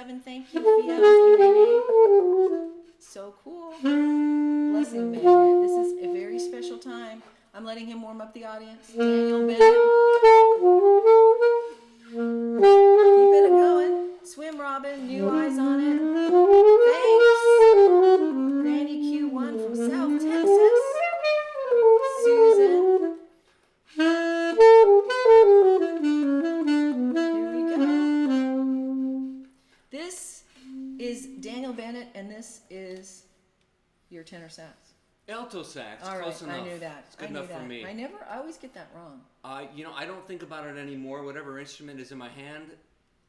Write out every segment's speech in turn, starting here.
887. Thank you, Fia. 888. So cool. Blessing Magnet. This is a very special time. I'm letting him warm up the audience. Daniel Bennett. Keep it going. Swim Robin. New eyes on it. Thanks. Granny Q1 from South Texas. Susan. Here we go. This is Daniel Bennett, and this is your tenor sax. Alto sax. All right, Close enough. I knew that. It's good enough for me. I always get that wrong. I don't think about it anymore. Whatever instrument is in my hand,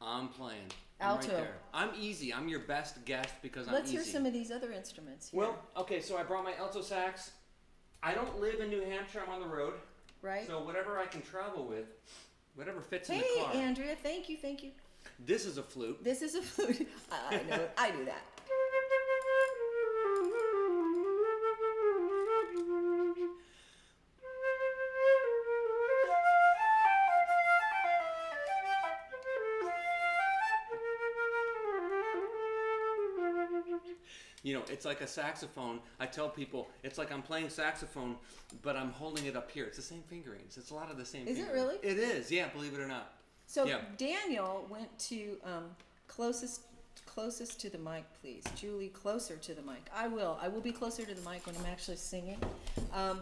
I'm playing. I'm Alto. right there. I'm easy. I'm your best guest because I'm Let's easy. hear some of these other instruments here. Well, okay, so I brought my alto sax. I don't live in New Hampshire. I'm on the road. Right. So whatever I can travel with, whatever fits in Hey, the car. Andrea, thank you. This is a flute. This is a flute. I know. I do that. You know, it's like a saxophone. I tell people it's like I'm playing saxophone, but I'm holding it up here. It's the same fingerings. It's a lot of the same. Is it fingerings. really? It is. Yeah, believe it or not. So Yeah. Daniel went to closest to the mic, please. Julie, closer to the mic. I will be closer to the mic when I'm actually singing.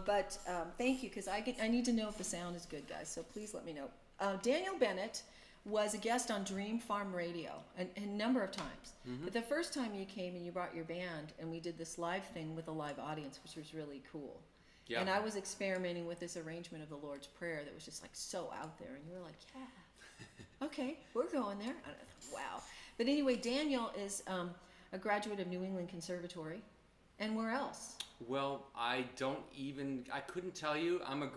But thank you, because I need to know if the sound is good, guys. So please let me know. Daniel Bennett was a guest on DreamFarm Radio a number of times. Mm-hmm. But the first time you came and you brought your band and we did this live thing with a live audience, which was really cool. Yeah. And I was experimenting with this arrangement of the Lord's Prayer that was just like so out there. And you were like, yeah, okay, we're going there. Wow. But anyway, Daniel is a graduate of New England Conservatory. And where else? Well, I couldn't tell you. I'm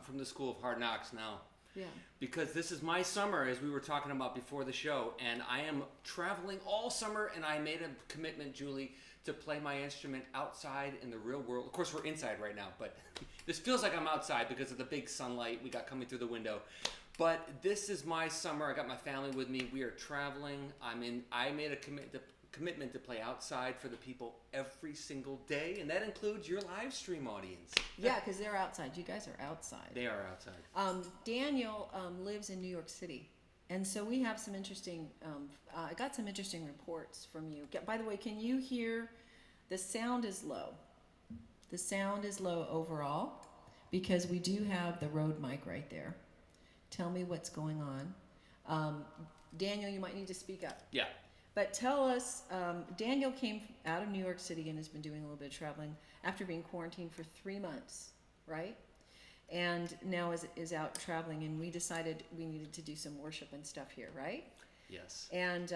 from the School of Hard Knocks now. Yeah. Because this is my summer, as we were talking about before the show, and I am traveling all summer, and I made a commitment, Julie, to play my instrument outside in the real world. Of course, we're inside right now, but this feels like I'm outside because of the big sunlight we got coming through the window. But this is my summer. I got my family with me. We are traveling. I made a commitment to play outside for the people every single day, and that includes your live stream audience. Yeah, because they're outside. You guys are outside. They are outside. Daniel lives in New York City, and so we have some interesting. I got some interesting reports from you. By the way, can you hear? The sound is low. The sound is low overall because we do have the Rode mic right there. Tell me what's going on. Daniel, you might need to speak up. Yeah. But tell us, Daniel came out of New York City and has been doing a little bit of traveling after being quarantined for 3 months, right? And now is out traveling, and we decided we needed to do some worship and stuff here, right? Yes. And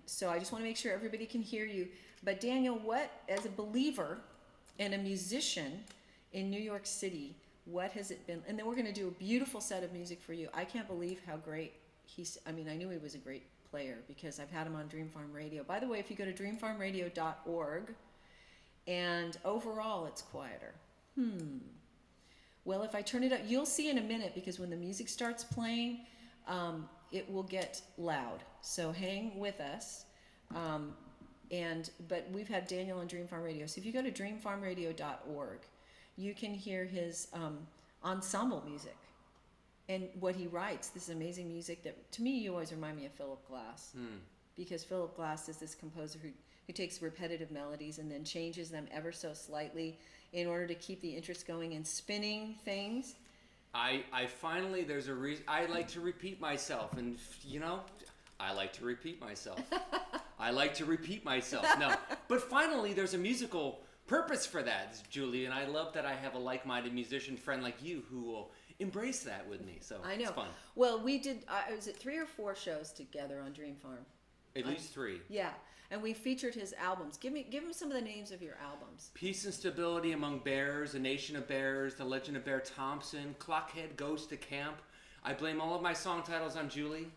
so I just want to make sure everybody can hear you. But Daniel, what, as a believer and a musician in New York City, what has it been? And then we're going to do a beautiful set of music for you. I can't believe how great I knew he was a great player because I've had him on DreamFarm Radio. By the way, if you go to dreamfarmradio.org, and overall it's quieter. Well, if I turn it up, you'll see in a minute, because when the music starts playing, it will get loud. So hang with us. But we've had Daniel on DreamFarm Radio. So if you go to dreamfarmradio.org, you can hear his ensemble music and what he writes. This amazing music that, to me, you always remind me of Philip Glass. Because Philip Glass is this composer who takes repetitive melodies and then changes them ever so slightly in order to keep the interest going in spinning things. I finally, there's a reason. I like to repeat myself, and I like to repeat myself. I like to repeat myself. No, but finally, there's a musical purpose for that, Julie, and I love that I have a like-minded musician friend like you who will embrace that with me. So I know. It's fun. Well, we did. Was it 3 or 4 shows together on DreamFarm? At least 3. Yeah, and we featured his albums. Give him some of the names of your albums. Peace and Stability Among Bears, A Nation of Bears, The Legend of Bear Thompson, Clockhead Goes to Camp. I blame all of my song titles on Julie.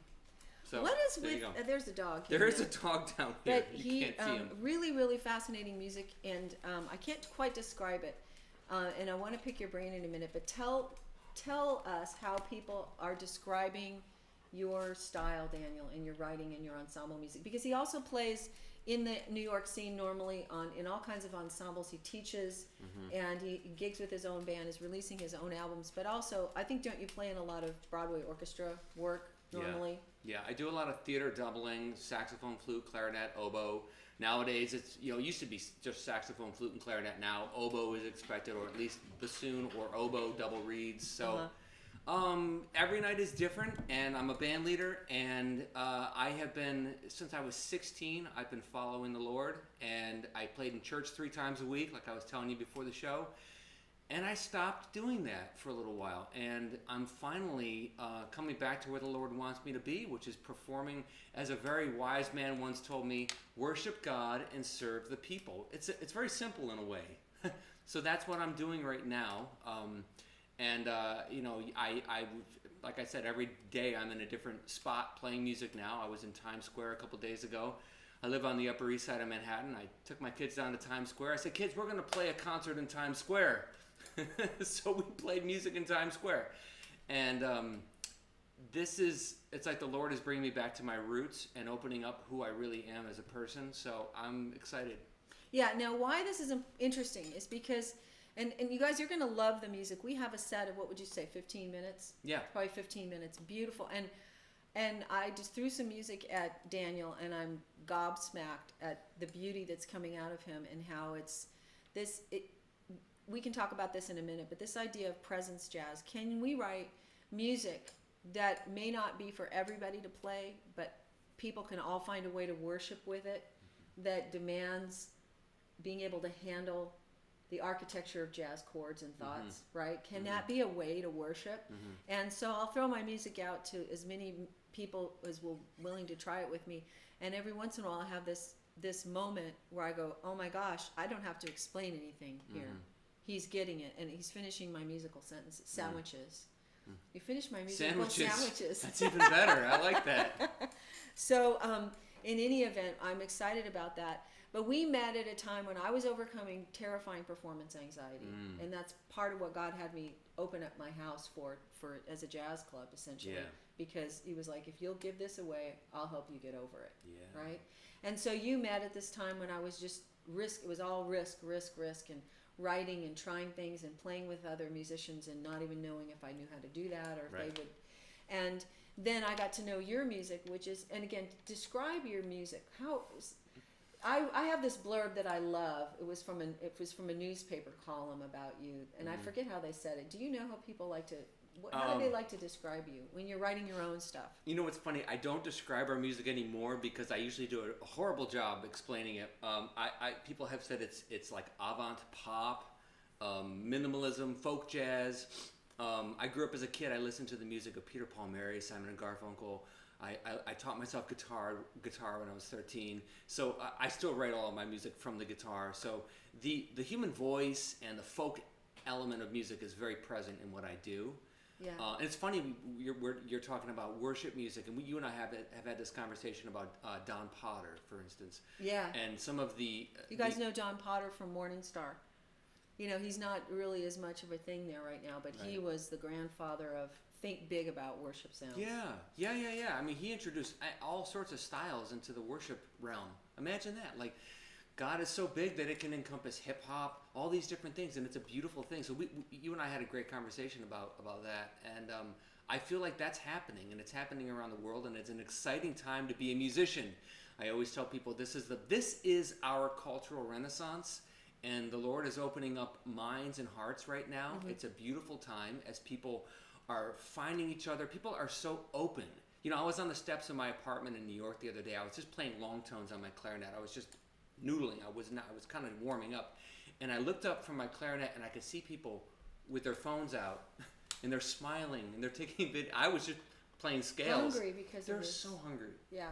So what is there with? you go. There's a dog. There is a dog down here. But you can't see him. Really, really fascinating music, and I can't quite describe it. And I want to pick your brain in a minute. But tell us how people are describing your style, Daniel, in your writing and your ensemble music, because he also plays in the New York scene normally in all kinds of ensembles. He teaches and he gigs with his own band, is releasing his own albums, but also I think, don't you play in a lot of Broadway orchestra work normally? Yeah, I do a lot of theater doubling, saxophone, flute, clarinet, oboe. Nowadays, it's, it used to be just saxophone, flute, and clarinet. Now oboe is expected, or at least bassoon or oboe double reeds. So every night is different, and I'm a band leader, and I have been, since I was 16, I've been following the Lord, and I played in church 3 times a week, like I was telling you before the show, and I stopped doing that for a little while, and I'm finally coming back to where the Lord wants me to be, which is performing. As a very wise man once told me, worship God and serve the people. It's very simple in a way. So that's what I'm doing right now. I like I said, every day I'm in a different spot playing music now. I was in Times Square a couple days ago. I live on the Upper East Side of Manhattan. I took my kids down to Times Square. I said, kids, we're going to play a concert in Times Square. So we played music in Times Square. And it's like the Lord is bringing me back to my roots and opening up who I really am as a person. So I'm excited. Yeah, now why this is interesting is because, and you guys, you're going to love the music. We have a set of, what would you say, 15 minutes? Yeah. Probably 15 minutes. Beautiful. And I just threw some music at Daniel, and I'm gobsmacked at the beauty that's coming out of him and how we can talk about this in a minute, but this idea of presence jazz, can we write music that may not be for everybody to play, but people can all find a way to worship with it, that demands being able to handle the architecture of jazz chords and thoughts, right? Can that be a way to worship? And so I'll throw my music out to as many people as will willing to try it with me, and every once in a while I have this moment where I go, oh my gosh, I don't have to explain anything here. He's getting it, and he's finishing my musical sentences. Sandwiches. You finish my musical sandwiches. That's even better. I like that. So, in any event, I'm excited about that. But we met at a time when I was overcoming terrifying performance anxiety, and that's part of what God had me open up my house for as a jazz club, essentially. Yeah. Because He was like, if you'll give this away, I'll help you get over it. Yeah. Right? And so you met at this time when I was just it was all risk, and writing and trying things and playing with other musicians and not even knowing if I knew how to do that or if they would. And then I got to know your music, which is, and again, describe your music. I have this blurb that I love. It was from a newspaper column about you, and I forget how they said it. Do you know how people like to? How do they like to describe you when you're writing your own stuff? You know what's funny? I don't describe our music anymore because I usually do a horrible job explaining it. People have said it's like avant pop, minimalism, folk jazz. I grew up as a kid. I listened to the music of Peter, Paul, Mary, Simon and Garfunkel. I taught myself guitar when I was 13. So I still write all of my music from the guitar. So the human voice and the folk element of music is very present in what I do. Yeah. And it's funny you're talking about worship music, and you and I have had this conversation about Don Potter, for instance. Yeah. And some of the you guys know Don Potter from Morning Star. You know, he's not really as much of a thing there right now, but he was the grandfather of Think Big About worship sounds. Yeah. I mean, he introduced all sorts of styles into the worship realm. Imagine that, like. God is so big that it can encompass hip hop, all these different things, and it's a beautiful thing. So you and I had a great conversation about that, and I feel like that's happening, and it's happening around the world, and it's an exciting time to be a musician. I always tell people this is our cultural renaissance, and the Lord is opening up minds and hearts right now. It's a beautiful time as people are finding each other. People are so open. You know, I was on the steps of my apartment in New York the other day. I was just playing long tones on my clarinet. I was just noodling. I was kind of warming up, and I looked up from my clarinet and I could see people with their phones out and they're smiling and they're taking video. I was just playing scales. Hungry because they're so hungry. Yeah,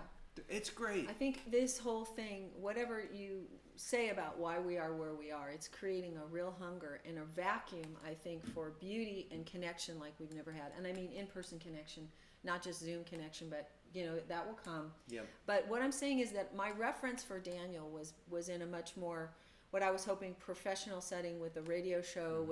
it's great. I think this whole thing, whatever you say about why we are where we are, it's creating a real hunger and a vacuum, I think, for beauty and connection like we've never had. And I mean in-person connection, not just Zoom connection, but you know, that will come. Yep. But what I'm saying is that my reference for Daniel was in a much more, what I was hoping, professional setting with a radio show,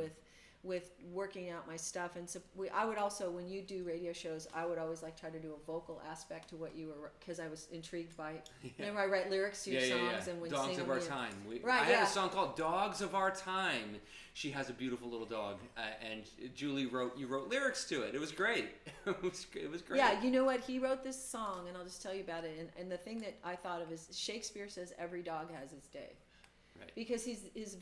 with working out my stuff. And so I would also, when you do radio shows, I would always like try to do a vocal aspect to what you were, because I was intrigued by. Remember, I write lyrics to your songs and when Dogs sing of them, Our Time. Right, I had a song called Dogs of Our Time. She has a beautiful little dog, and Julie you wrote lyrics to it. It was great. It was great. Yeah, you know what? He wrote this song, and I'll just tell you about it. And the thing that I thought of is Shakespeare says every dog has its day. Right. Because his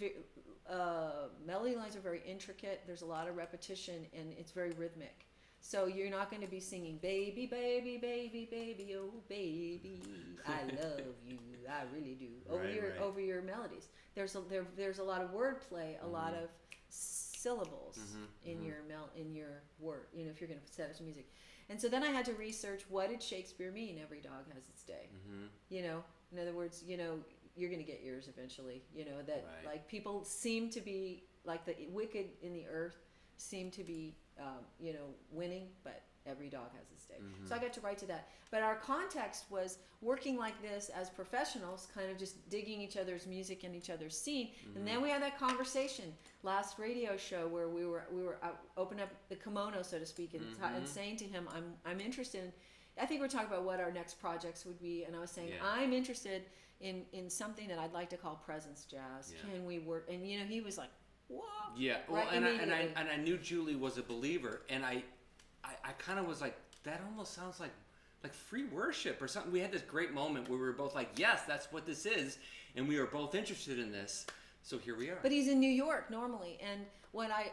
melody lines are very intricate. There's a lot of repetition, and it's very rhythmic. So you're not going to be singing baby, baby, baby, baby, oh baby, I love you, I really do. Over your melodies. There's a lot of wordplay, a lot of syllables in your word. You know, if you're going to set it to music. And so then I had to research, what did Shakespeare mean? Every dog has its day. You know, in other words, you know, you're going to get yours eventually. You know, that like people seem to be, like the wicked in the earth seem to be, you know, winning, but every dog has its day. So I got to write to that. But our context was working like this as professionals, kind of just digging each other's music and each other's scene. And then we had that conversation last radio show where we were opening up the kimono, so to speak, and saying to him, I'm interested in, I think we're talking about what our next projects would be, and I was saying I'm interested in something that I'd like to call presence jazz. Can we work? And you know, he was like, whoa. Yeah, well, and I knew Julie was a believer, and I kind of was like, that almost sounds like free worship or something. We had this great moment where we were both like, yes, that's what this is, and we were both interested in this. So here we are. But he's in New York normally, and what I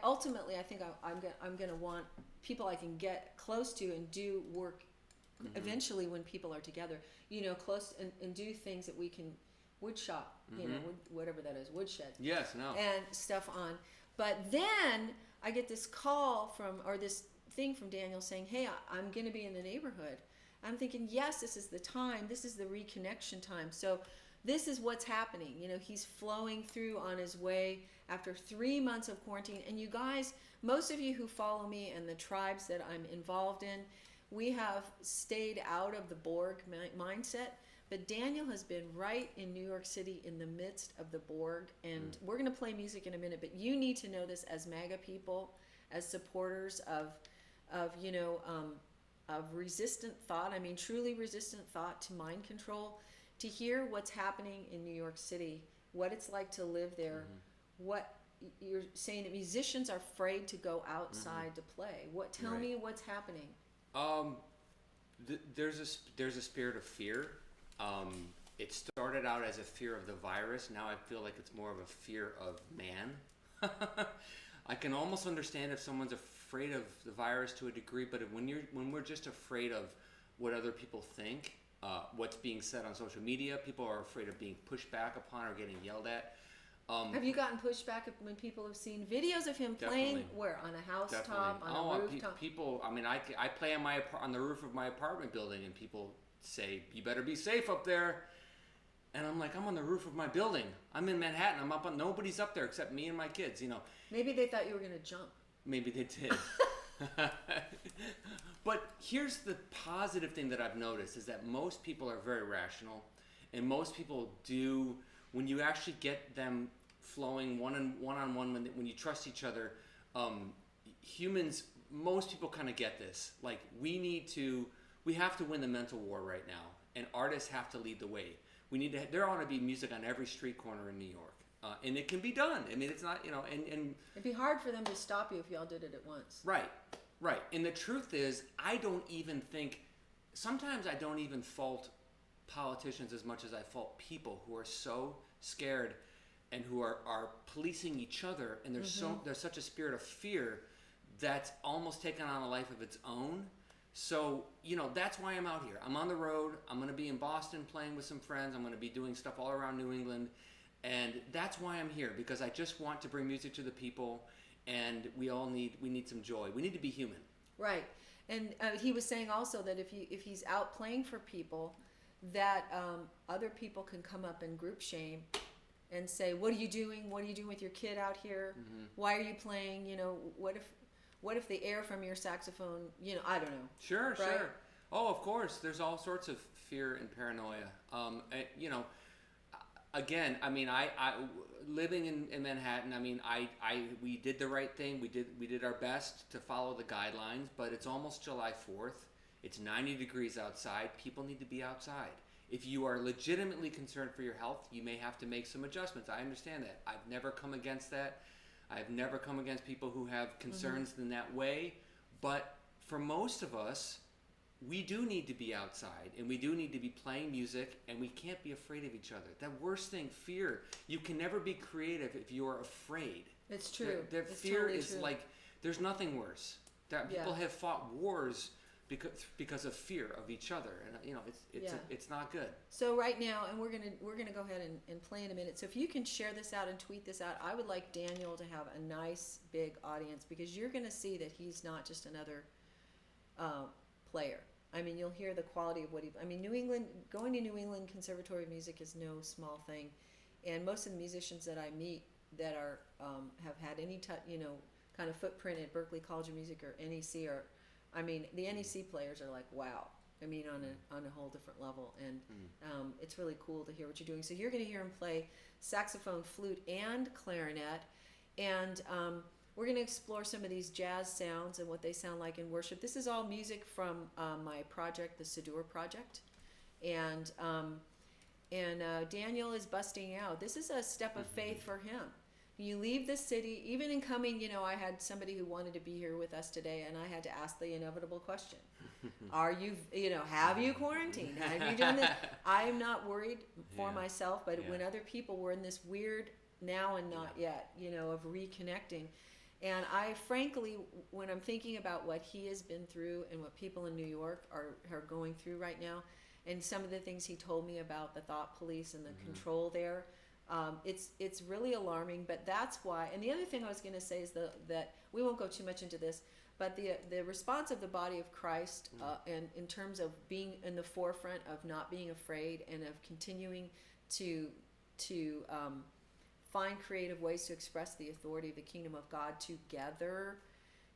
think I'm going to want people I can get close to and do work eventually when people are together, you know, close and do things that we can wood shop, you know, whatever that is, woodshed. Yes, no. And stuff on. But then I get this call this thing from Daniel saying, hey, I'm going to be in the neighborhood. I'm thinking, yes, this is the time. This is the reconnection time. So this is what's happening. You know, he's flowing through on his way after 3 months of quarantine. And you guys, most of you who follow me and the tribes that I'm involved in, we have stayed out of the Borg mindset. But Daniel has been right in New York City in the midst of the Borg. And we're going to play music in a minute. But you need to know this as MAGA people, as supporters of you know, of resistant thought. I mean, truly resistant thought to mind control. To hear what's happening in New York City, what it's like to live there, what you're saying that musicians are afraid to go outside to play. Tell me what's happening. There's a spirit of fear. It started out as a fear of the virus. Now I feel like it's more of a fear of man. I can almost understand if someone's afraid of the virus to a degree, but when we're just afraid of what other people think, what's being said on social media, people are afraid of being pushed back upon or getting yelled at. Have you gotten pushed back when people have seen videos of him playing? Where, on a housetop, on a rooftop? People. I mean, I play on the roof of my apartment building, and people say, "You better be safe up there." And I'm like, I'm on the roof of my building. I'm in Manhattan. I'm up on. Nobody's up there except me and my kids. You know. Maybe they thought you were going to jump. Maybe they did. But here's the positive thing that I've noticed is that most people are very rational, and most people do, when you actually get them flowing one-on-one, when you trust each other, humans, most people kind of get this. Like, we have to win the mental war right now, and artists have to lead the way. There ought to be music on every street corner in New York. And it can be done. I mean, it's not, you know, and it'd be hard for them to stop you if y'all did it at once. Right. And the truth is, sometimes I don't even fault politicians as much as I fault people who are so scared and who are policing each other. And there's such a spirit of fear that's almost taken on a life of its own. So, you know, that's why I'm out here. I'm on the road. I'm going to be in Boston playing with some friends. I'm going to be doing stuff all around New England. And that's why I'm here, because I just want to bring music to the people, and we need some joy. We need to be human. Right. And he was saying also that if he's out playing for people, that other people can come up and group shame and say, what are you doing? What are you doing with your kid out here? Why are you playing? You know, what if the air from your saxophone, you know, I don't know. Sure. Oh, of course. There's all sorts of fear and paranoia. You know, again, I mean, I living in Manhattan. I mean, we did the right thing. We did our best to follow the guidelines. But it's almost July 4th. It's 90 degrees outside. People need to be outside. If you are legitimately concerned for your health, you may have to make some adjustments. I understand that. I've never come against that. I've never come against people who have concerns in that way. But for most of us, we do need to be outside, and we do need to be playing music, and we can't be afraid of each other. That worst thing, fear. You can never be creative if you are afraid. It's true. That It's fear totally is true. like, there's nothing worse. That people have fought wars because of fear of each other, and it's not good. So right now, and we're gonna go ahead and play in a minute. So if you can share this out and tweet this out, I would like Daniel to have a nice big audience, because you're gonna see that he's not just another player. I mean, you'll hear the quality of what he. I mean, going to New England Conservatory of Music is no small thing, and most of the musicians that I meet that are have had any kind of footprint at Berklee College of Music or NEC are. I mean, the NEC players are like, wow. I mean, on a whole different level, and it's really cool to hear what you're doing. So you're going to hear him play saxophone, flute, and clarinet, and we're going to explore some of these jazz sounds and what they sound like in worship. This is all music from my project, the Siddur Project, and Daniel is busting out. This is a step of faith for him. You leave the city, even in coming, I had somebody who wanted to be here with us today, and I had to ask the inevitable question. Are you, have you quarantined? Have you done this? I'm not worried for myself, but when other people were in this weird now and not yet, of reconnecting. And I frankly, when I'm thinking about what he has been through and what people in New York are going through right now, and some of the things he told me about the thought police and the control there, it's really alarming. But that's why. And the other thing I was going to say is that we won't go too much into this, but the response of the body of Christ, and in terms of being in the forefront of not being afraid and of continuing to find creative ways to express the authority of the kingdom of God together.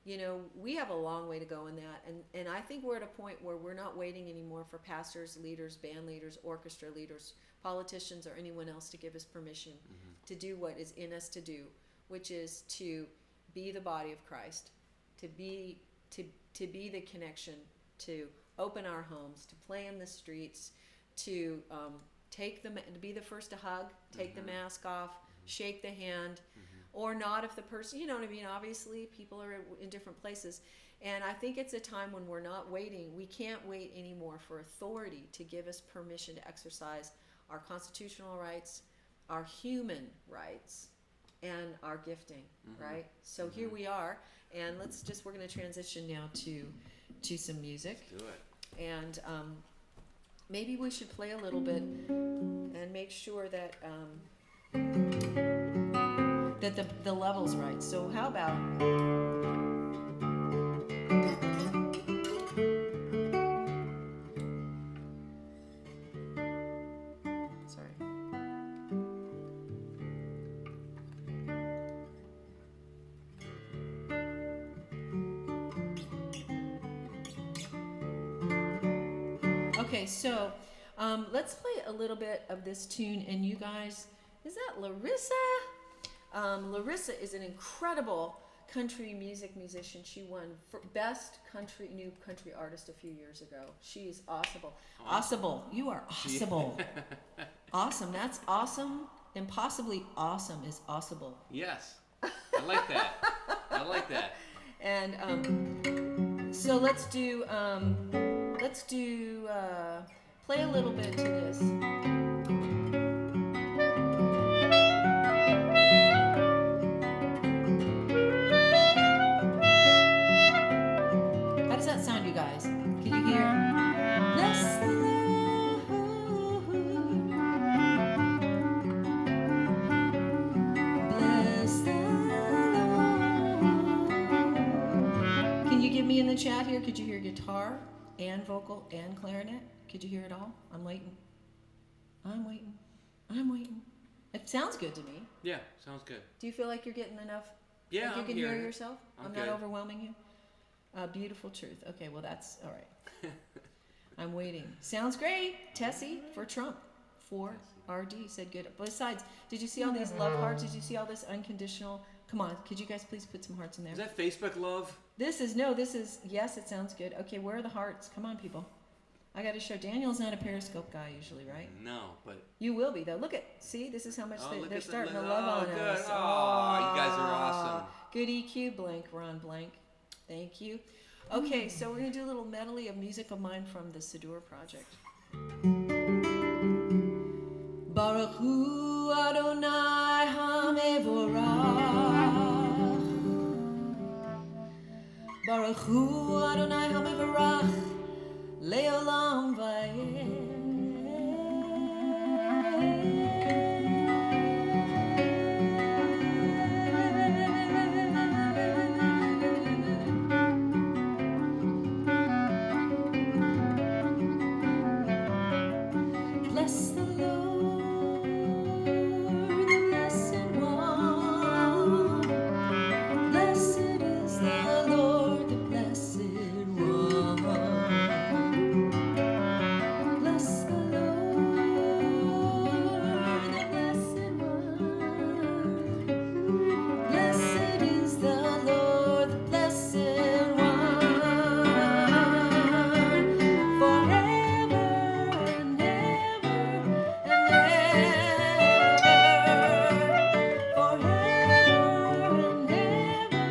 We have a long way to go in that, and I think we're at a point where we're not waiting anymore for pastors, leaders, band leaders, orchestra leaders, politicians, or anyone else to give us permission to do what is in us to do, which is to be the body of Christ, to be the connection, to open our homes, to play in the streets, to to be the first to hug, take the mask off, shake the hand, or not if the person, you know what I mean? Obviously, people are in different places. And I think it's a time when we're not waiting. We can't wait anymore for authority to give us permission to exercise our constitutional rights, our human rights, and our gifting, right? So here we are, and we're going to transition now to some music. Do it. And maybe we should play a little bit and make sure that that the level's right. So how about Okay, so let's play a little bit of this tune, and you guys, is that Larissa? Larissa is an incredible country music musician. She won Best New Country Artist a few years ago. She's awesome. Awesome. You are awesome. Awesome. That's awesome. Impossibly awesome is awesome. Yes. I like that. I like that. And so let's do play a little bit to this. How does that sound, you guys? Can you hear? Bless the Lord. Bless the Lord. Can you give me in the chat here? Could you hear guitar and vocal and clarinet? Could you hear it all? I'm waiting. It sounds good to me. Yeah, sounds good. Do you feel like you're getting enough? Yeah, like you can hear yourself? I'm not good. overwhelming you? Beautiful truth. Okay, well that's all right. I'm waiting. Sounds great, Tessie, for Trump. 4. RD said good. Besides, did you see all these love hearts? Did you see all this unconditional? Come on, could you guys please put some hearts in there? Is that Facebook love? This is, yes, it sounds good. Okay, where are the hearts? Come on, people. I got to show. Daniel's not a Periscope guy usually, right? No, but... You will be, though. Look at, see, this is how much look they're at starting to the- love on good. us. Oh, you guys are awesome. Good EQ, Blank, Ron Blank. Thank you. Okay, so we're going to do a little medley of music of mine from the Siddur Project. Baruch Hu Adonai HaMevorach. Baruch Hu Adonai HaMevorach Leolam Vayeh. Bless the Lord, the blessed one. Blessed is the Lord, the blessed one. Bless the Lord, the blessed one. Blessed is the Lord, the blessed one. Forever and ever and ever. Forever and ever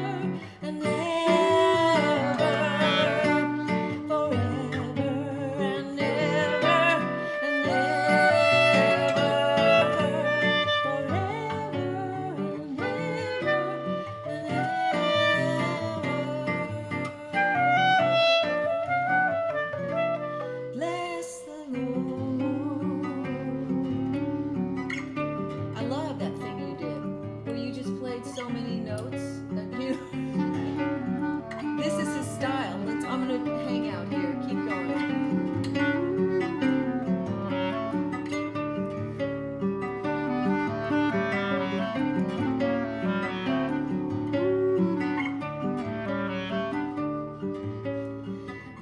and ever. Forever and ever and ever. Bless the Lord. I love that thing you did, where you just played so many notes that you. This is his style. I'm gonna hang out here. Keep going.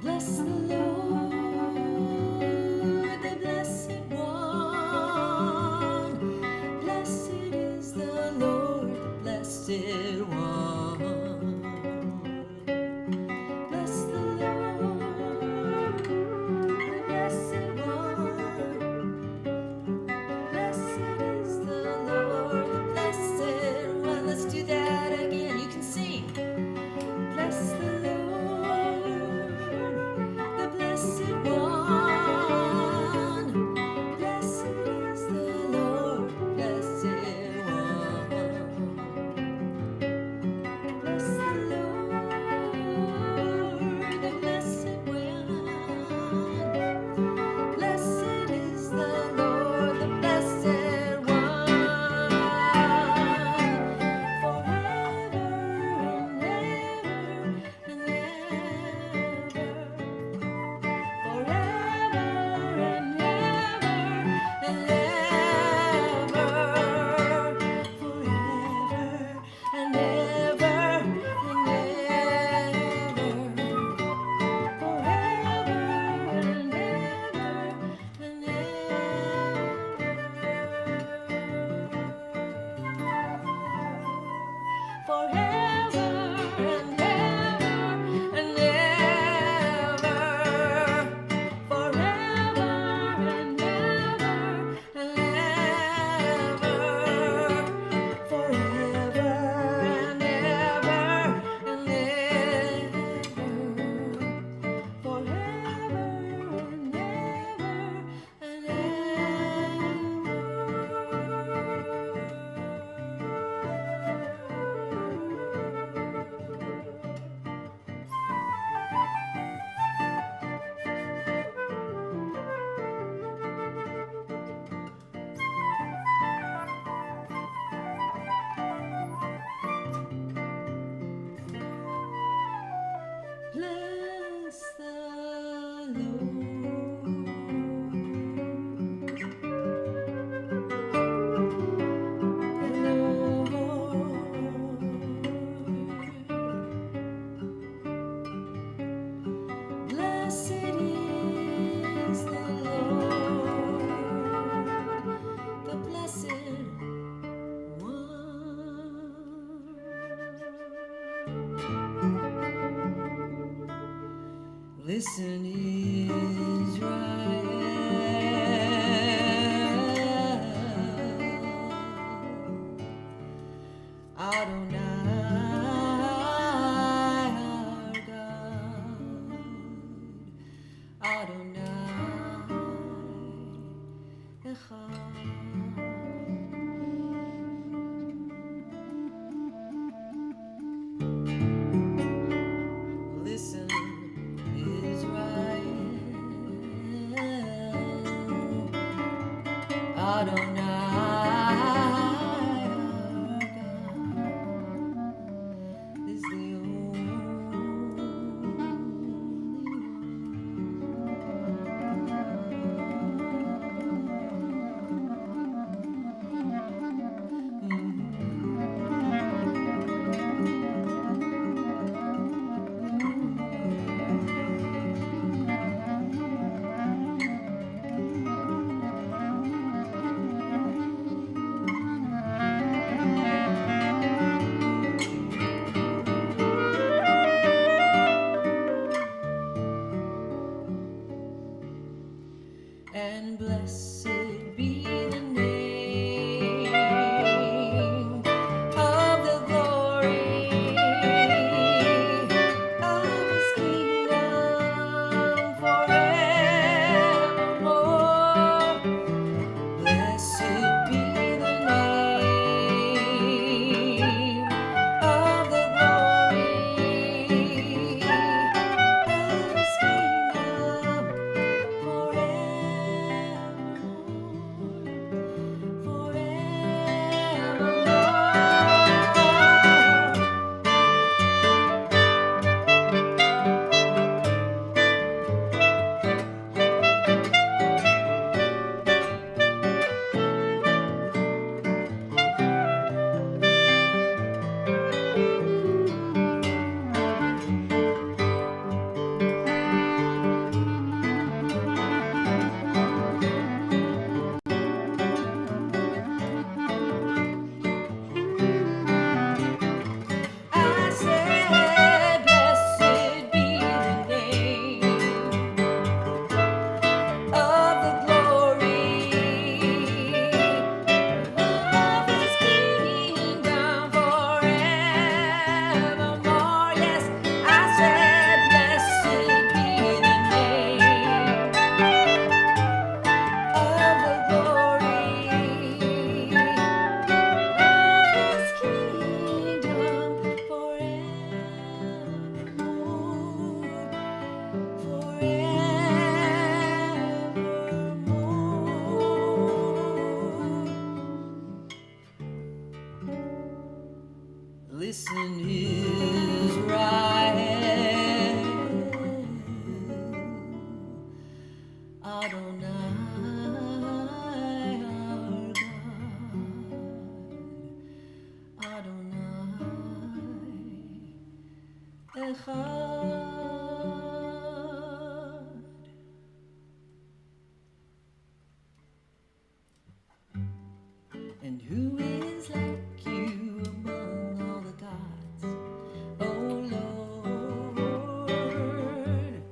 Bless the Lord, the blessed one. Blessed is the Lord, the blessed one. Bless the Lord, the blessed one. Blessed is the Lord, the blessed one. Let's do that again. You can sing. Bless the Lord, the blessed one. Blessed is the Lord, blessed one. Bless the Lord, the blessed one. Blessed is the Lord, the blessed one. Forever and ever and ever. Forever and ever and ever. Forever and ever and ever. Forever and Bless the Blessed is the Lord. Listen, Israel, Adonai our God, Adonai Echad. Listen, Israel, Adonai our God is the only and blessed be the name of the glory of his kingdom forevermore. Blessed be the name of the glory of his kingdom I said, blessed be the name of the glory of his kingdom forevermore. Yes, I said, blessed be the name of the glory of his kingdom forevermore. Listen, Israel, Adonai our God, Adonai Echad. And who is like you among all the gods, oh Lord?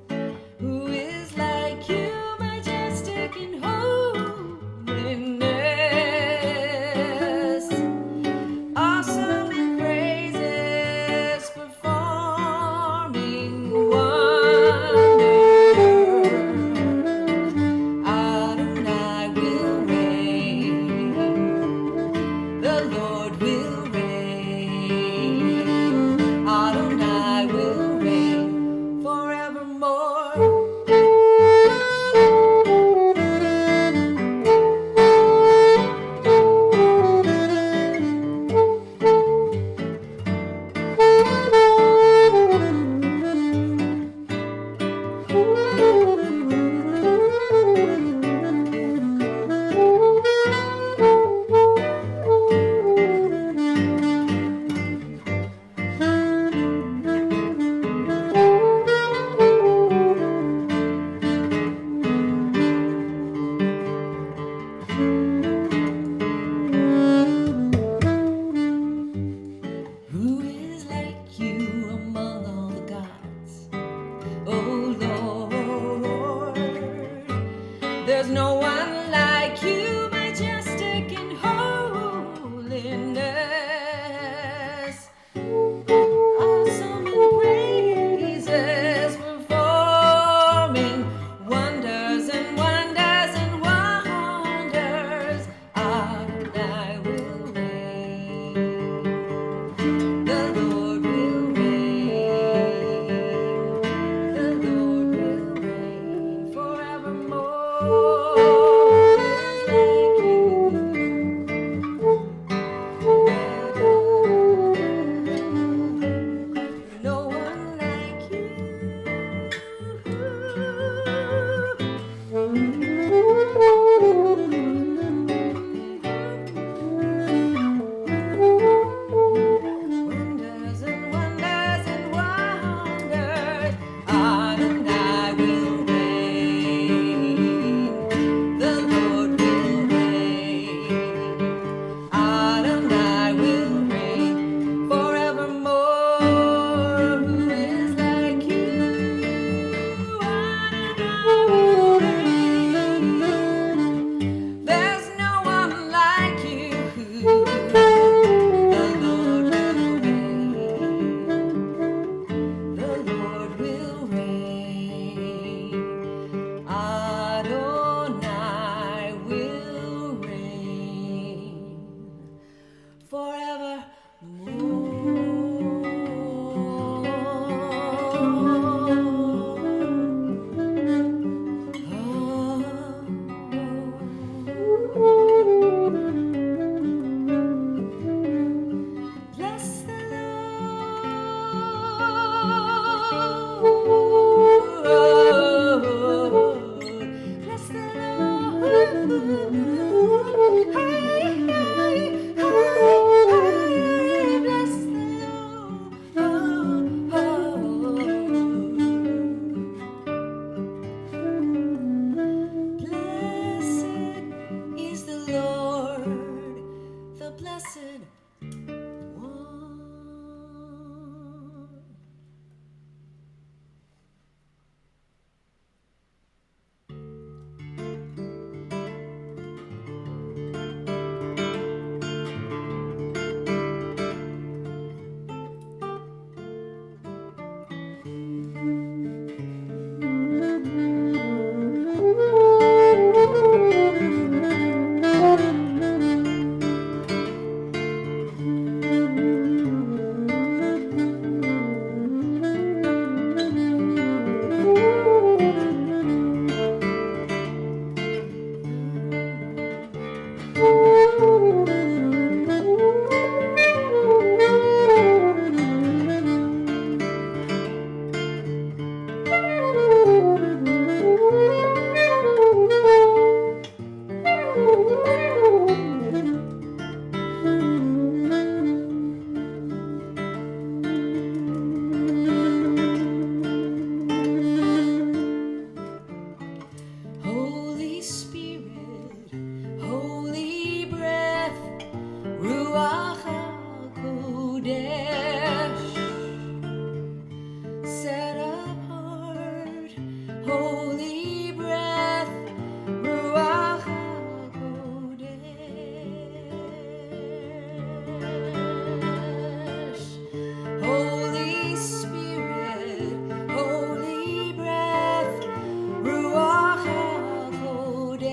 Who is like you, majestic in holiness, awesome in praises, performing wonders? Adonai will reign, the Lord will reign, Adonai will reign forevermore. Who is like you among all the gods, oh Lord? holy breath, Ruach HaKodesh. Holy Spirit, holy breath, Ruach HaKodesh.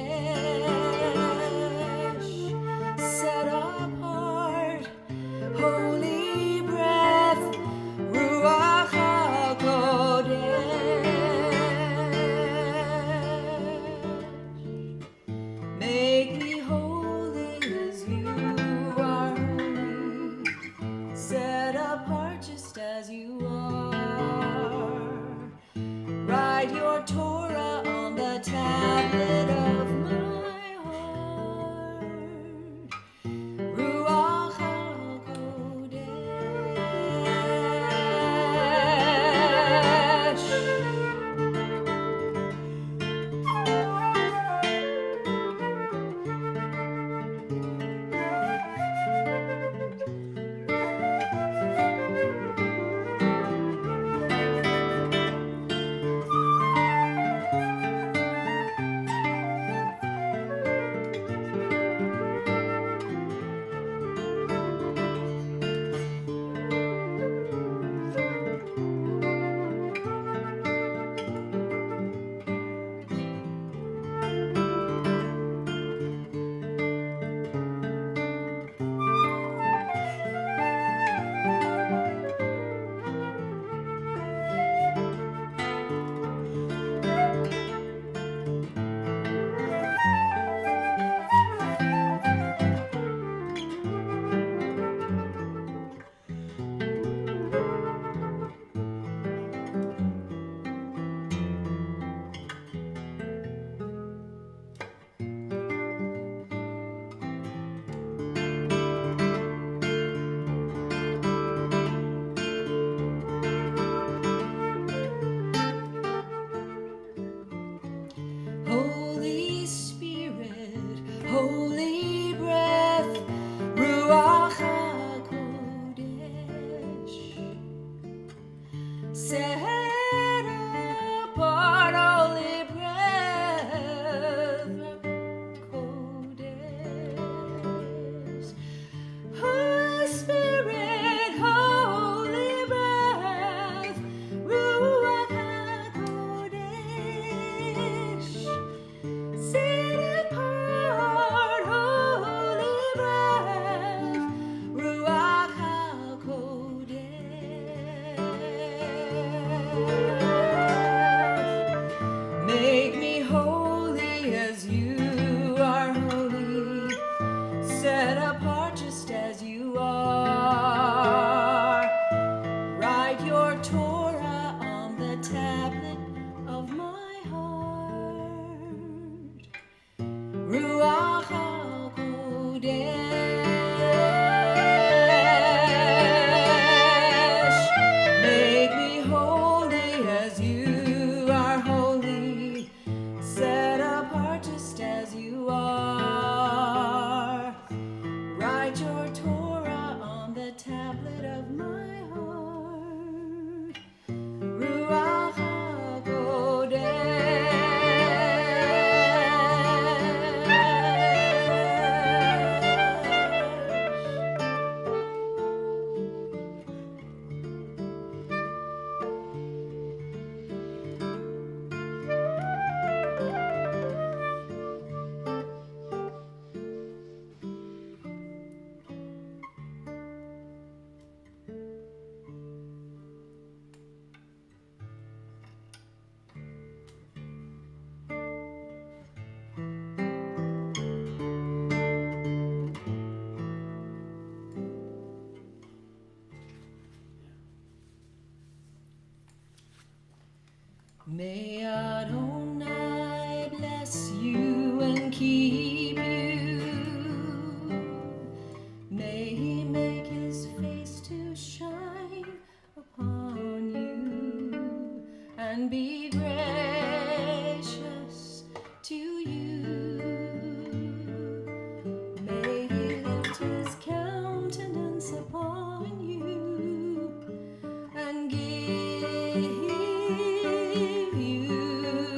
Set apart, holy breath, Ruach HaKodesh. Make me holy as you are holy, set apart just as you are. Write your Torah on the tablet of my heart. Ruach HaKodesh. Holy Spirit, holy breath, Ruach HaKodesh. Set apart, holy breath, Kodesh. Holy Spirit, holy breath, Ruach HaKodesh. Set apart, holy breath, Ruach HaKodesh. Make me holy as you are holy, set apart just as you are. Write your Torah on the tablet of my heart. Ruach HaKodesh. Make me holy as you are holy, set apart just as you are. Write your Torah on the tablet of my heart. Ruach May Adonai bless you and keep you. May he make his face to shine upon you and be gracious to you. May he lift his countenance upon you and give you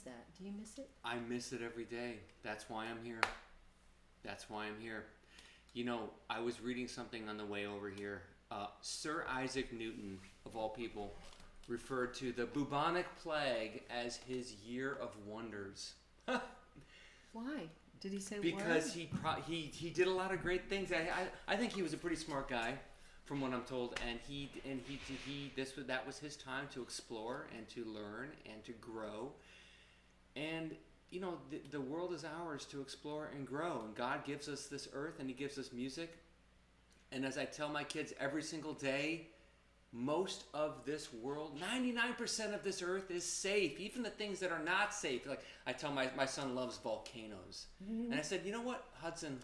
that. Do you miss it? I miss it every day. That's why I'm here. That's why I'm here. You know, I was reading something on the way over here. Sir Isaac Newton, of all people, referred to the bubonic plague as his year of wonders. Why? Did he say Because what? he did a lot of great things. I think he was a pretty smart guy, from what I'm told, and that was his time to explore and to learn and to grow. And you know, the world is ours to explore and grow, and God gives us this earth and he gives us music. And as I tell my kids every single day, most of this world, 99% of this earth is safe. Even the things that are not safe. Like I tell my son loves volcanoes. Mm-hmm. And I said, you know what, Hudson,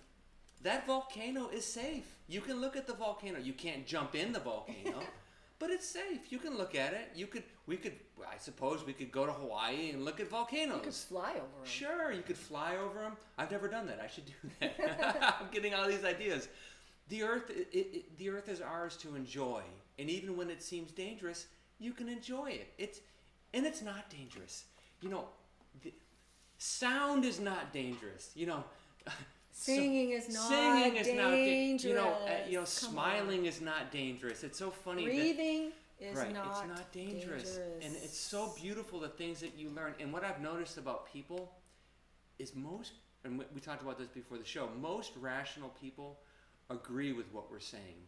that volcano is safe. You can look at the volcano. You can't jump in the volcano, but it's safe. You can look at it. I suppose we could go to Hawaii and look at volcanoes. You could fly over them. Sure, you could fly over them. I've never done that. I should do that. I'm getting all these ideas. The earth is ours to enjoy. And even when it seems dangerous, you can enjoy it. It's not dangerous. You know, sound is not dangerous. You know, singing is not dangerous. You know, smiling is not dangerous. It's so funny. Breathing is right, not it's not dangerous. And it's so beautiful, the things that you learn. And what I've noticed about people is and we talked about this before the show, most rational people agree with what we're saying.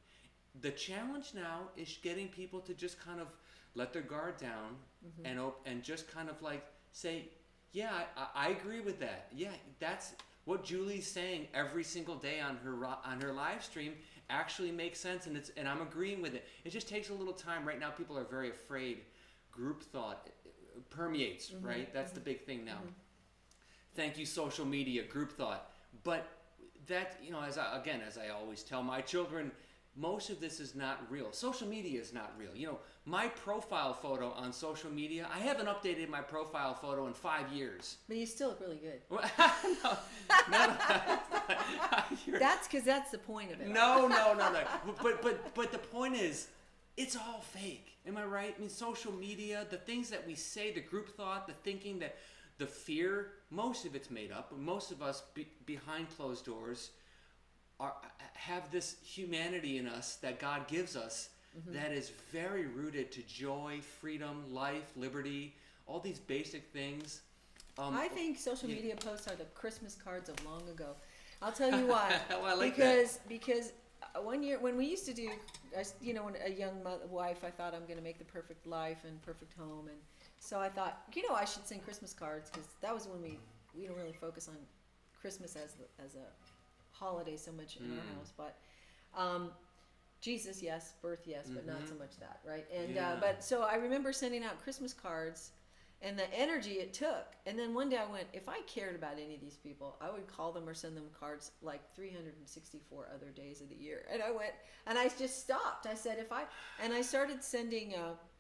The challenge now is getting people to just kind of let their guard down and just kind of like say, yeah, I agree with that. Yeah, that's what Julie's saying every single day on her live stream actually makes sense, and I'm agreeing with it. It just takes a little time. Right now, people are very afraid. Group thought permeates, right? That's the big thing now. Thank you, social media, group thought. But that, you know, as I always tell my children, most of this is not real. Social media is not real. You know, my profile photo on social media, I haven't updated my profile photo in 5 years. But you still look really good. no. That's because that's the point of it. No. But the point is, it's all fake. Am I right? I mean, social media, the things that we say, the group thought, the thinking, that the fear, most of it's made up. Most of us behind closed doors have this humanity in us that God gives us that is very rooted to joy, freedom, life, liberty, all these basic things. I think social media posts are the Christmas cards of long ago. I'll tell you why. Well, I like because one year when we used to do, when a young wife, I thought I'm going to make the perfect life and perfect home, and so I thought, I should sing Christmas cards, because that was when we don't really focus on Christmas as a holiday so much in our house, but Jesus, yes, birth, yes, but not so much that, right? And but so I remember sending out Christmas cards and the energy it took. And then one day I went, if I cared about any of these people, I would call them or send them cards like 364 other days of the year. And I went, and I just stopped. I said, and I started sending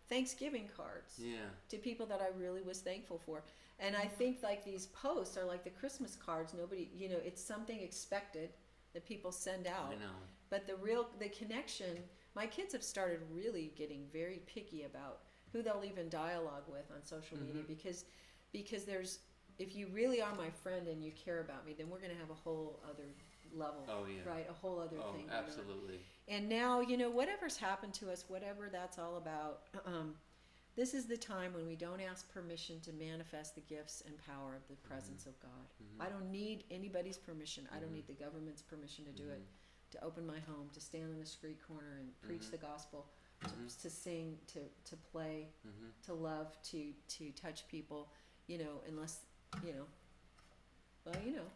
Thanksgiving cards to people that I really was thankful for. And I think like these posts are like the Christmas cards. Nobody, it's something expected that people send out. I know. But the connection, my kids have started really getting very picky about who they'll even dialogue with on social media, because there's, if you really are my friend and you care about me, then we're going to have a whole other level, right? A whole other thing. Absolutely. And now, whatever's happened to us, whatever that's all about, this is the time when we don't ask permission to manifest the gifts and power of the presence of God. I don't need anybody's permission. I don't need the government's permission to do it, to open my home, to stand on a street corner and preach the gospel, to sing, to play, to love, to touch people, unless, well,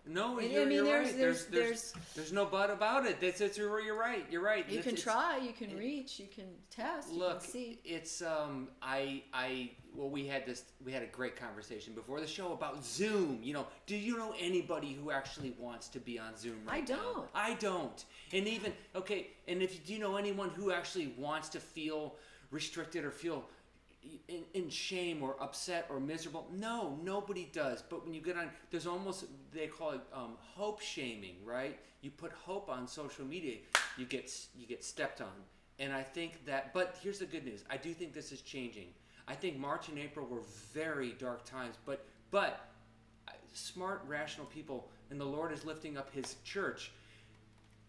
No, and, you're right. There's no but about it. You're right. You're right. You can try, you can reach, you can test, you can see. It's we had a great conversation before the show about Zoom. Do you know anybody who actually wants to be on Zoom right now? I don't. And even and do you know anyone who actually wants to feel restricted or feel in shame or upset or miserable? No, nobody does. But when you get on, there's almost, they call it hope shaming, right? You put hope on social media, you get stepped on. And I think that, but here's the good news. I do think this is changing. I think March and April were very dark times, but But smart, rational people, and the Lord is lifting up His church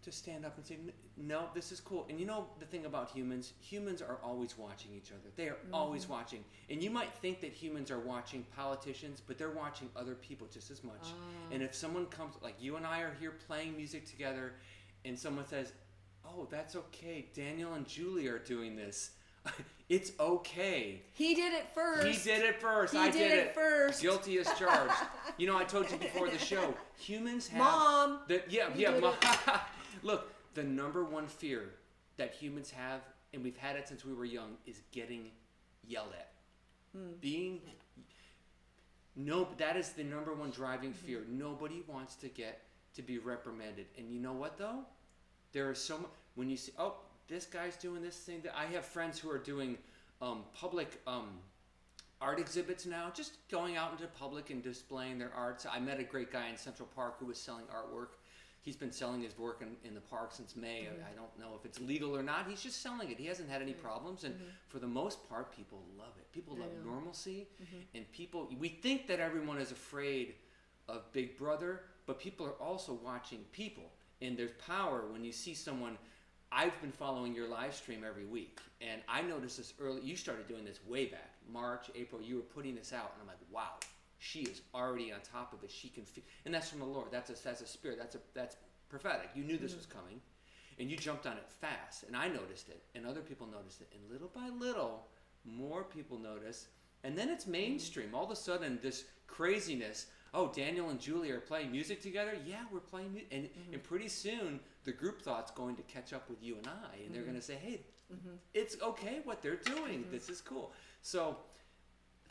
to stand up and say, no, this is cool. And you know the thing about humans are always watching each other. They are always watching. And you might think that humans are watching politicians, but they're watching other people just as much. And if someone comes, like you and I are here playing music together, and someone says, oh, that's okay, Daniel and Julie are doing this. It's okay. He did it first. He did it first. He I did it first. Guilty as charged. You know, I told you before the show, humans have... Mom. Mom. Look, the number one fear that humans have, and we've had it since we were young, is getting yelled at. That is the number one driving fear. Nobody wants to be reprimanded. And you know what, though? There are so much... When you see, oh, this guy's doing this thing. I have friends who are doing public art exhibits now, just going out into public and displaying their art. So I met a great guy in Central Park who was selling artwork. He's been selling his work in the park since May. I don't know if it's legal or not. He's just selling it. He hasn't had any problems. And for the most part, people love it. People love normalcy. And we think that everyone is afraid of Big Brother, but people are also watching people. And there's power when you see someone. I've been following your live stream every week, and I noticed this early. You started doing this way back, March, April. You were putting this out, and I'm like, wow, she is already on top of it. She can feel, and that's from the Lord. That's a spirit. That's prophetic. You knew this was coming, and you jumped on it fast. And I noticed it, and other people noticed it, and little by little, more people notice, and then it's mainstream. All of a sudden, this craziness. Oh, Daniel and Julie are playing music together? Yeah, we're playing music. And pretty soon, the group thought's going to catch up with you and I. And they're going to say, hey, it's okay what they're doing. This is cool. So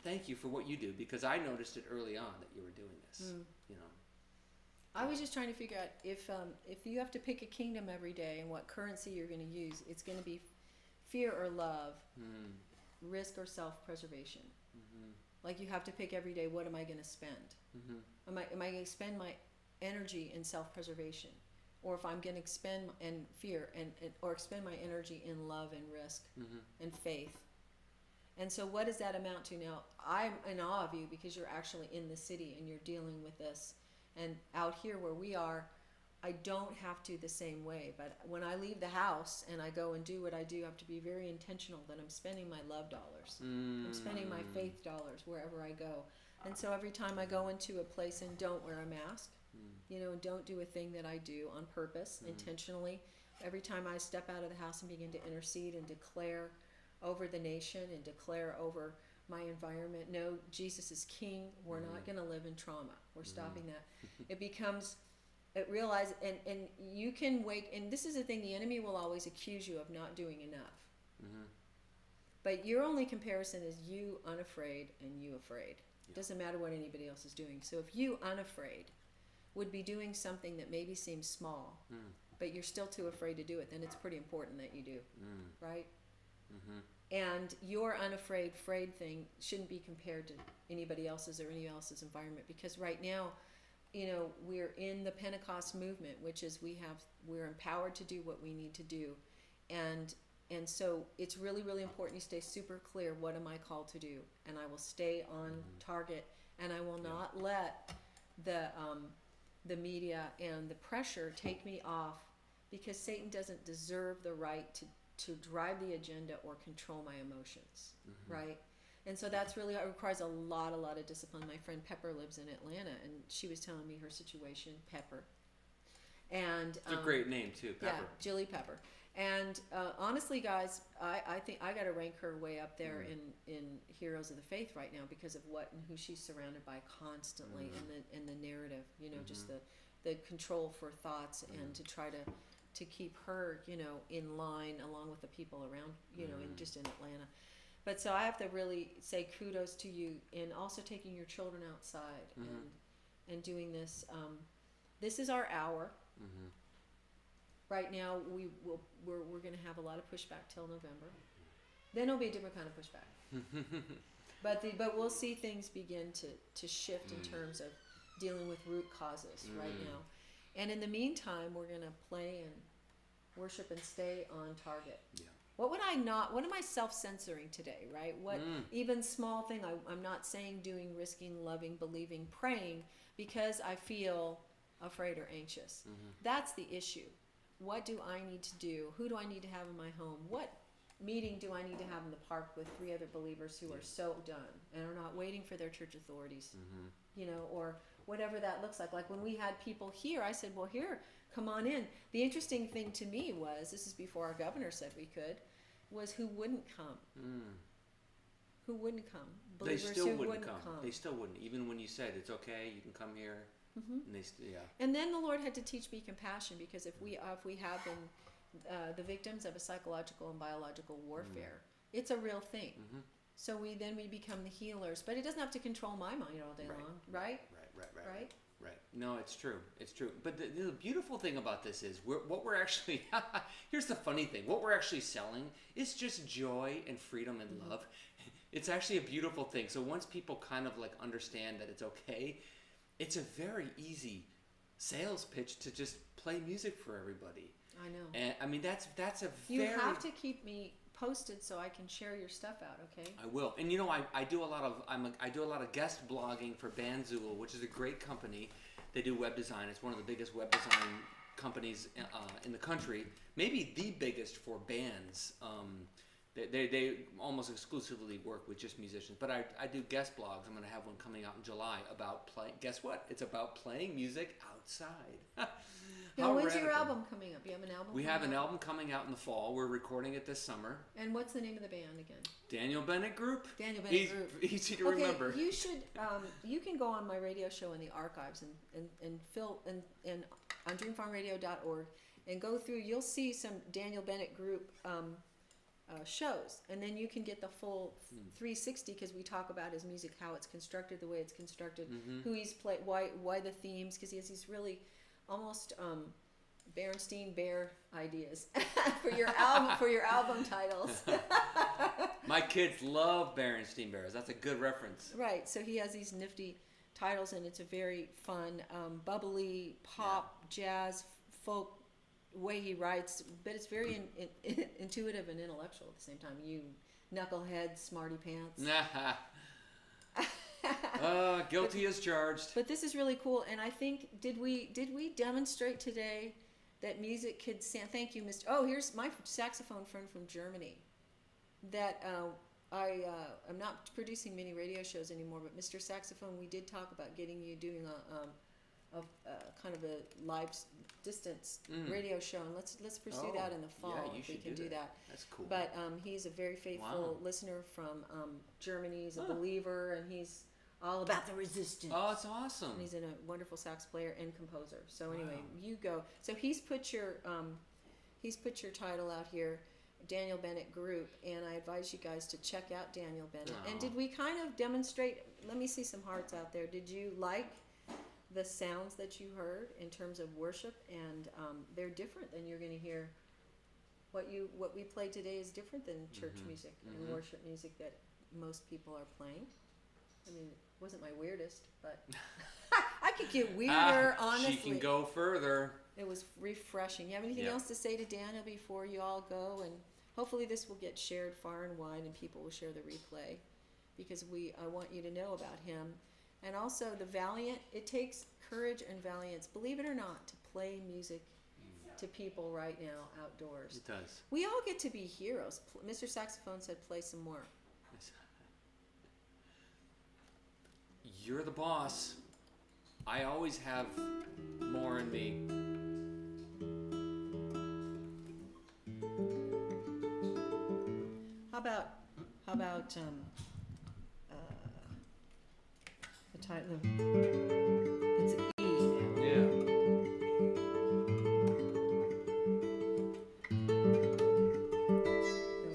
thank you for what you do, because I noticed it early on that you were doing this. You know, I was just trying to figure out if you have to pick a kingdom every day and what currency you're going to use, it's going to be fear or love, risk or self-preservation. Like you have to pick every day, what am I going to spend? Am I going to spend my energy in self-preservation, or if I'm going to expend in fear or expend my energy in love and risk and faith? And so, what does that amount to? Now, I'm in awe of you because you're actually in the city and you're dealing with this. And out here where we are, I don't have to the same way. But when I leave the house and I go and do what I do, I have to be very intentional that I'm spending my love dollars. I'm spending my faith dollars wherever I go. And so every time I go into a place and don't wear a mask, you know, don't do a thing that I do on purpose, intentionally. Every time I step out of the house and begin to intercede and declare over the nation and declare over my environment, no, Jesus is King. We're not going to live in trauma. We're stopping that. It becomes... realize, and you can wake, and this is the thing, the enemy will always accuse you of not doing enough. But your only comparison is you unafraid and you afraid. It doesn't matter what anybody else is doing. So if you unafraid would be doing something that maybe seems small, but you're still too afraid to do it, then it's pretty important that you do, right? And your unafraid thing shouldn't be compared to anybody else's or any else's environment, because right now, you know, we're in the Pentecost movement, which is we're empowered to do what we need to do. And so it's really, really important you stay super clear, what am I called to do? And I will stay on target, and I will not let the media and the pressure take me off, because Satan doesn't deserve the right to drive the agenda or control my emotions, right? And so that's really, it requires a lot of discipline. My friend Pepper lives in Atlanta, and she was telling me her situation, Pepper. And it's a great name too, Pepper. Yeah, Jilly Pepper. And honestly, guys, I think I got to rank her way up there in Heroes of the Faith right now, because of what and who she's surrounded by constantly, and the narrative, you know, just the control for thoughts, and to try to keep her, you know, in line along with the people around, you know, in Atlanta. But so I have to really say kudos to you in also taking your children outside and doing this. This is our hour. Right now, we're going to have a lot of pushback till November. Then it'll be a different kind of pushback. But we'll see things begin to shift in terms of dealing with root causes right now. And in the meantime, we're going to play and worship and stay on target. What would I not? What am I self-censoring today? Right? What even small thing? I'm not saying, doing, risking, loving, believing, praying because I feel afraid or anxious. That's the issue. What do I need to do? Who do I need to have in my home? What meeting do I need to have in the park with 3 other believers who are so done and are not waiting for their church authorities, you know, or whatever that looks like. Like when we had people here, I said, well, here, come on in. The interesting thing to me was, this is before our governor said we could, was who wouldn't come. Who wouldn't come. Believers They still who wouldn't come. They still wouldn't. Even when you said, it's okay, you can come here. And they And then the Lord had to teach me compassion, because if we have been the victims of a psychological and biological warfare, it's a real thing. So we become the healers, but it doesn't have to control my mind all day long, right? Right. No, it's true. It's true. But the beautiful thing about this is what we're actually, here's the funny thing. What we're actually selling is just joy and freedom and love. It's actually a beautiful thing. So once people kind of like understand that it's okay, it's a very easy sales pitch to just play music for everybody. I know. And I mean, that's a You very... have to keep me posted so I can share your stuff out, okay? I will. And you know, I do a lot of guest blogging for Bandzul, which is a great company. They do web design. It's one of the biggest web design companies in the country, maybe the biggest for bands. They almost exclusively work with just musicians. But I do guest blogs. I'm going to have one coming out in July about playing. Guess what? It's about playing music outside. Now, when's your album coming up? You have an album? We have an album coming out in the fall. We're recording it this summer. And what's the name of the band again? Daniel Bennett Group. Daniel Bennett Group. Easy to remember. You should. You can go on my radio show in the archives and fill and on DreamFarmRadio.org and go through. You'll see some Daniel Bennett Group shows, and then you can get the full 360, because we talk about his music, how it's constructed, the way it's constructed, who he's played, why the themes, because he has these really almost Berenstein Bear ideas for your album titles. My kids love Berenstein Bears. That's a good reference. Right. So he has these nifty titles, and it's a very fun, bubbly pop, jazz, folk way he writes, but it's very intuitive and intellectual at the same time. You knucklehead, smarty pants. Guilty as charged. But this is really cool, and I think did we demonstrate today that music could sound? Thank you, Mr. Oh, here's my saxophone friend from Germany. That I'm not producing many radio shows anymore, but Mr. Saxophone, we did talk about getting you doing a kind of a live distance radio show, and let's pursue that in the fall if we can do that. That's cool. But he's a very faithful listener from Germany. He's a believer, and he's all about the resistance. Oh, it's awesome. And he's a wonderful sax player and composer. So anyway, you go. So he's put your title out here, Daniel Bennett Group, and I advise you guys to check out Daniel Bennett. And did we kind of demonstrate? Let me see some hearts out there. Did you like the sounds that you heard in terms of worship? And they're different than you're going to hear. What we played today is different than church music and worship music that most people are playing. I mean, it wasn't my weirdest, but I could get weirder, honestly. She can go further. It was refreshing. You have anything else to say to Daniel before you all go? And hopefully this will get shared far and wide, and people will share the replay, because I want you to know about him. And also the valiant, it takes courage and valiance, believe it or not, to play music to people right now outdoors. It does. We all get to be heroes. Mr. Saxophone said play some more. You're the boss. I always have more in me. How about the title? It's an E now. Yeah.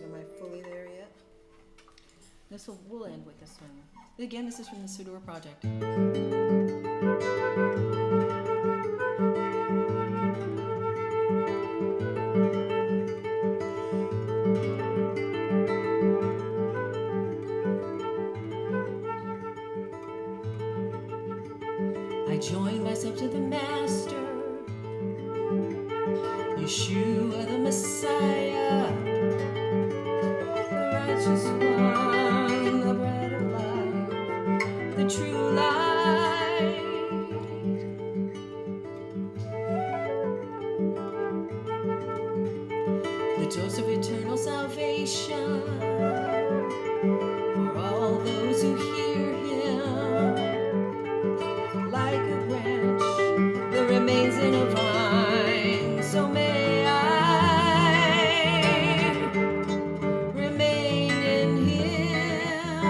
Am I fully there yet? We'll end with this one. Again, this is from the Sudur Project. I join myself to the Master, Yeshua the Messiah. righteous one, the bread of life, the true light. The dose of eternal salvation for all those who hear him. Like a branch that remains in a vine, so may I remain in him.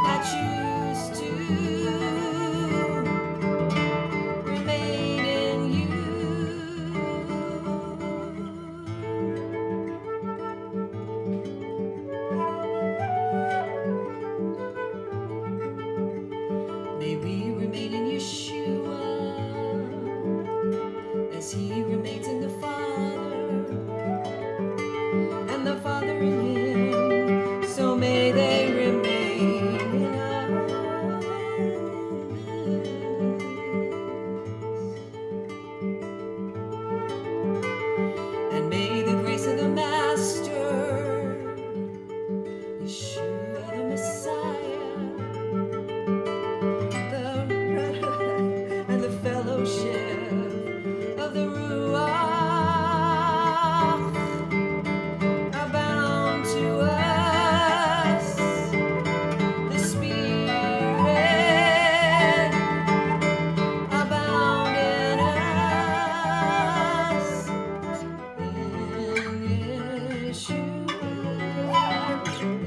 I choose to remain in you. May we remain in Yeshua as he remains in the Father and the Father in him. So may they remain in us. And may the grace of the Master, Yeshua the Messiah, and the fellowship of the Ruach abound to us, the Spirit abound in us, in Yeshua, in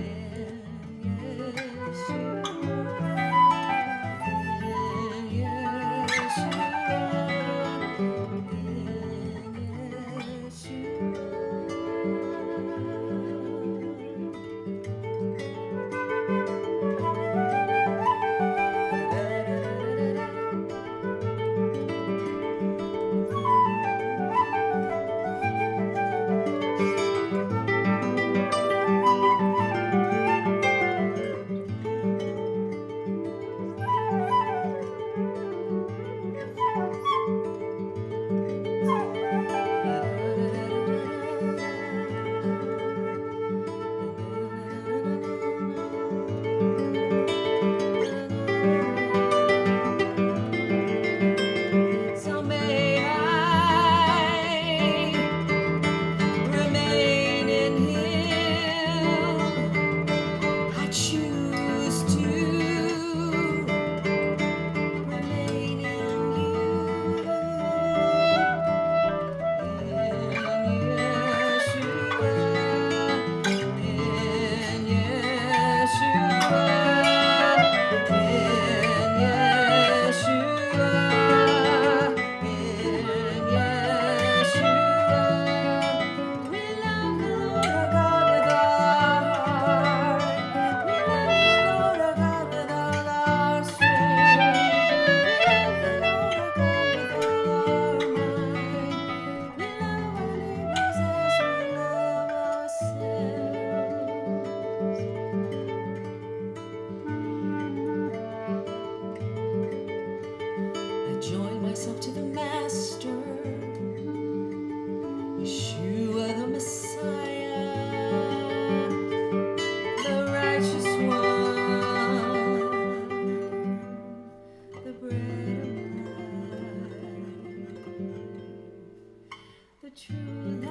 So may I remain in him. I choose to remain in you. In Yeshua, in Yeshua, in Yeshua, in Yeshua. We love the Lord our God with all our heart. We love the Lord our God with all our strength. We love the Lord our God with all our mind. We love our neighbors as we love ourselves. I join myself to the Master, Yeshua the Messiah, the righteous one, the bread of life, the true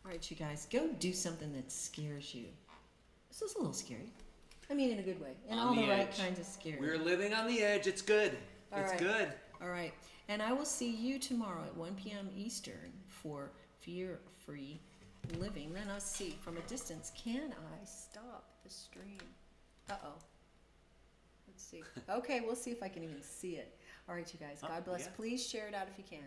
All right, you guys, go do something that scares you. This is a little scary. I mean, in a good way, in On all the the right edge. kinds of scary. We're living on the edge. It's good. All It's right. good. All right, and I will see you tomorrow at 1 p.m. Eastern for fear-free living. Then I'll see from a distance. Can I stop the stream? Uh-oh. Let's see. Okay, we'll see if I can even see it. All right, you guys. God bless. yeah. Please share it out if you can.